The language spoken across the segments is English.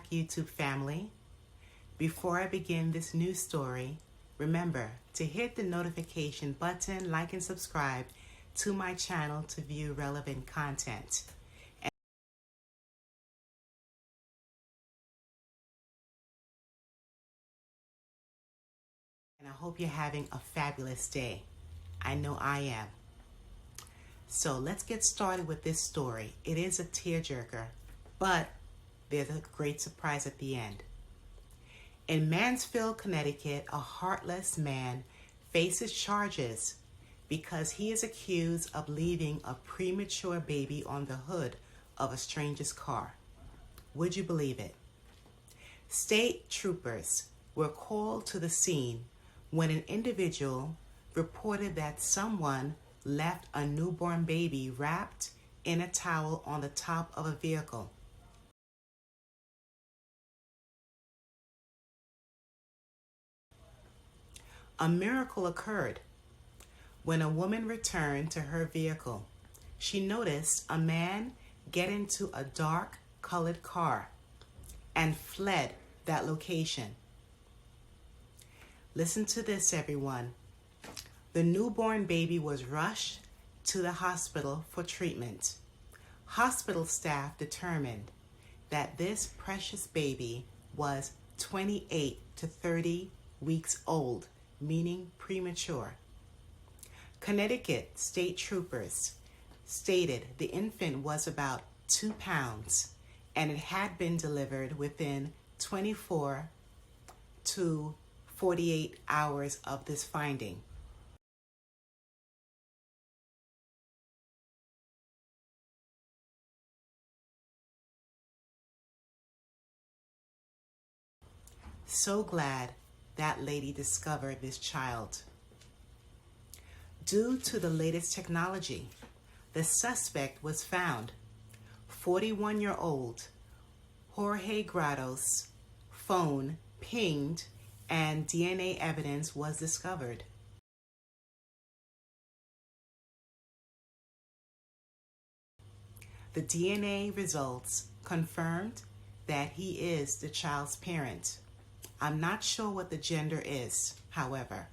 back, YouTube family. Before I begin this new story, remember to hit the notification button, like and subscribe to my channel to view relevant content. And I hope you're having a fabulous day. I know I am. So let's get started with this story. It is a tearjerker, but there's a great surprise at the end. In Mansfield, Connecticut, a heartless man faces charges because he is accused of leaving a premature baby on the hood of a stranger's car. Would you believe it? State troopers were called to the scene when an individual reported that someone left a newborn baby wrapped in a towel on the top of a vehicle. A miracle occurred when a woman returned to her vehicle. She noticed a man get into a dark colored car and fled that location. Listen to this, everyone. The newborn baby was rushed to the hospital for treatment. Hospital staff determined that this precious baby was 28 to 30 weeks old, meaning premature. Connecticut state troopers stated the infant was about 2 pounds and it had been delivered within 24 to 48 hours of this finding. So glad that lady discovered this child. Due to the latest technology, the suspect was found. 41-year-old Jorge Grado's phone pinged and DNA evidence was discovered. The DNA results confirmed that he is the child's parent. I'm not sure what the gender is, however.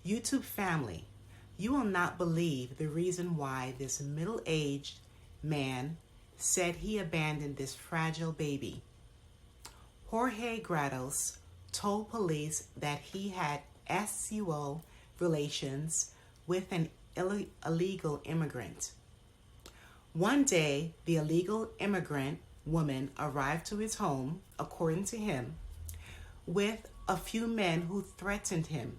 YouTube family, you will not believe the reason why this middle-aged man said he abandoned this fragile baby. Jorge Grados told police that he had sexual relations with an illegal immigrant. One day, the illegal immigrant woman arrived to his home, according to him, with a few men who threatened him.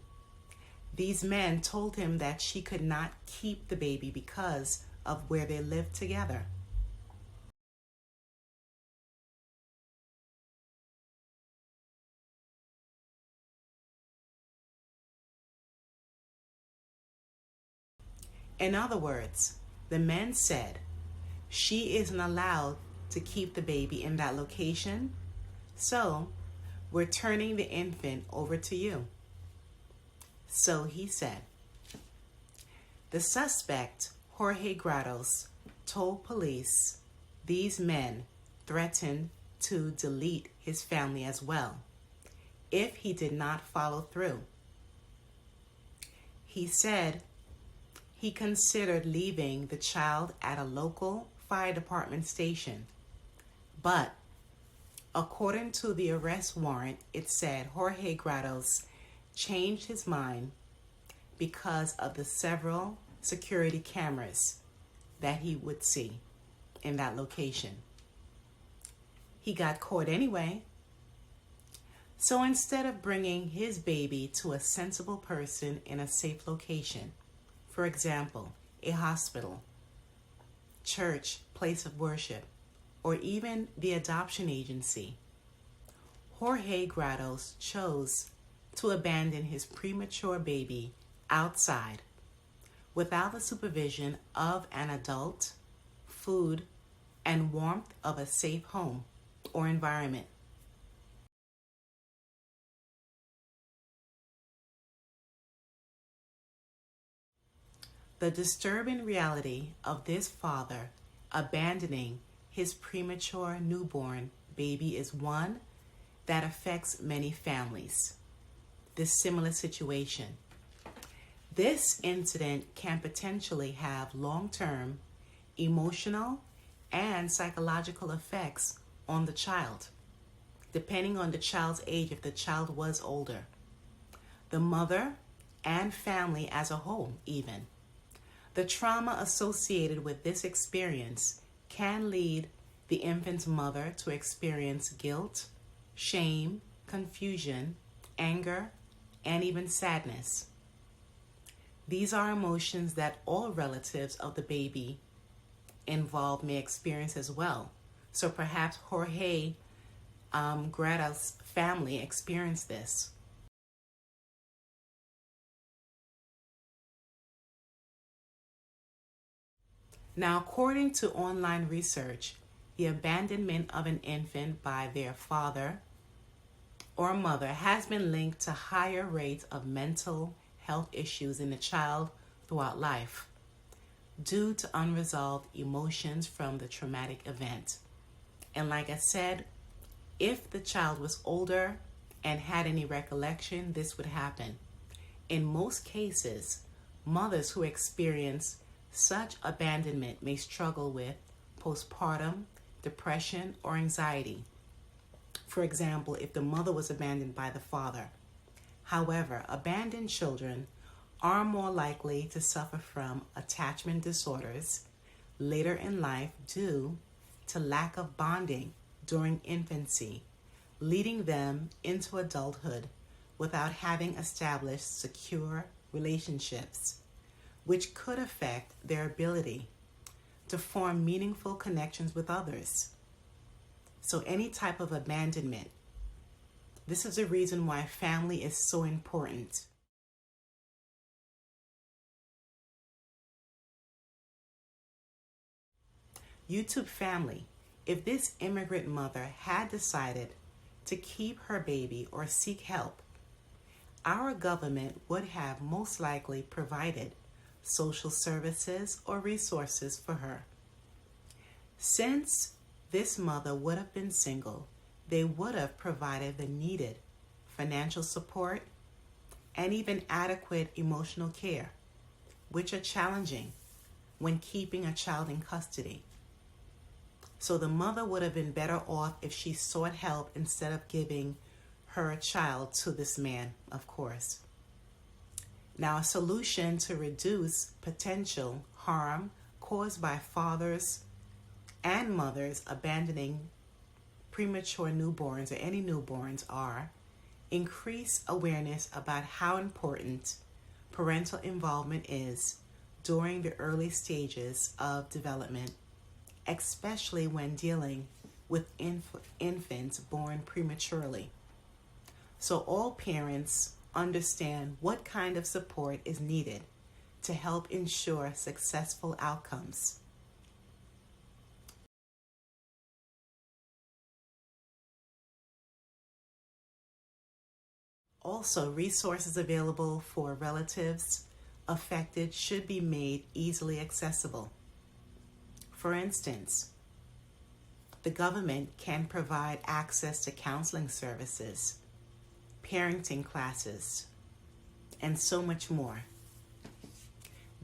These men told him that she could not keep the baby because of where they lived together. In other words, the men said, she isn't allowed to keep the baby in that location, so we're turning the infant over to you. So he said. The suspect, Jorge Grados, told police these men threatened to delete his family as well if he did not follow through. He said he considered leaving the child at a local fire department station, but according to the arrest warrant, it said Jorge Grados changed his mind because of the several security cameras that he would see in that location. He got caught anyway. So instead of bringing his baby to a sensible person in a safe location, for example, a hospital, church, place of worship, or even the adoption agency, Jorge Grados chose to abandon his premature baby outside without the supervision of an adult, food, and warmth of a safe home or environment. The disturbing reality of this father abandoning his premature newborn baby is one that affects many families. This similar situation. This incident can potentially have long-term emotional and psychological effects on the child, depending on the child's age if the child was older, the mother, and family as a whole even. The trauma associated with this experience can lead the infant's mother to experience guilt, shame, confusion, anger, and even sadness. These are emotions that all relatives of the baby involved may experience as well. So perhaps Jorge Greta's family experienced this. Now, according to online research, the abandonment of an infant by their father or mother has been linked to higher rates of mental health issues in the child throughout life due to unresolved emotions from the traumatic event. And like I said, if the child was older and had any recollection, this would happen. In most cases, mothers who experience such abandonment may struggle with postpartum depression or anxiety. For example, if the mother was abandoned by the father. However, abandoned children are more likely to suffer from attachment disorders later in life due to lack of bonding during infancy, leading them into adulthood without having established secure relationships, which could affect their ability to form meaningful connections with others. So any type of abandonment, this is the reason why family is so important. YouTube family, if this immigrant mother had decided to keep her baby or seek help, our government would have most likely provided social services or resources for her. Since this mother would have been single, they would have provided the needed financial support and even adequate emotional care, which are challenging when keeping a child in custody. So the mother would have been better off if she sought help instead of giving her child to this man, of course. Now, a solution to reduce potential harm caused by fathers and mothers abandoning premature newborns or any newborns are increase awareness about how important parental involvement is during the early stages of development, especially when dealing with infants born prematurely. So all parents understand what kind of support is needed to help ensure successful outcomes. Also, resources available for relatives affected should be made easily accessible. For instance, the government can provide access to counseling services, parenting classes, and so much more.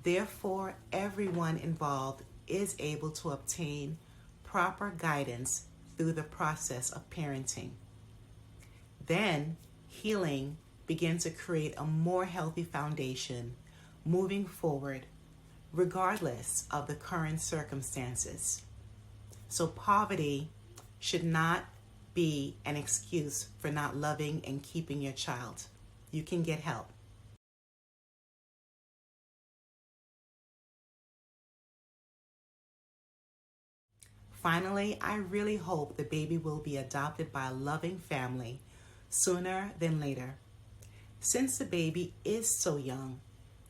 Therefore, everyone involved is able to obtain proper guidance through the process of parenting. Then, healing begins to create a more healthy foundation moving forward, regardless of the current circumstances. So poverty should not be an excuse for not loving and keeping your child. You can get help. Finally, I really hope the baby will be adopted by a loving family sooner than later. Since the baby is so young,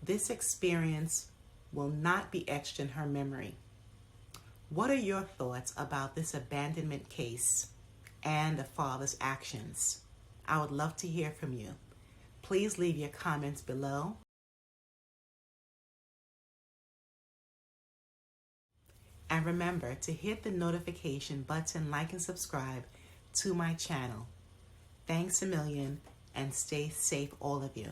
this experience will not be etched in her memory. What are your thoughts about this abandonment case and the father's actions? I would love to hear from you. Please leave your comments below. And remember to hit the notification button, like and subscribe to my channel. Thanks a million and stay safe, all of you.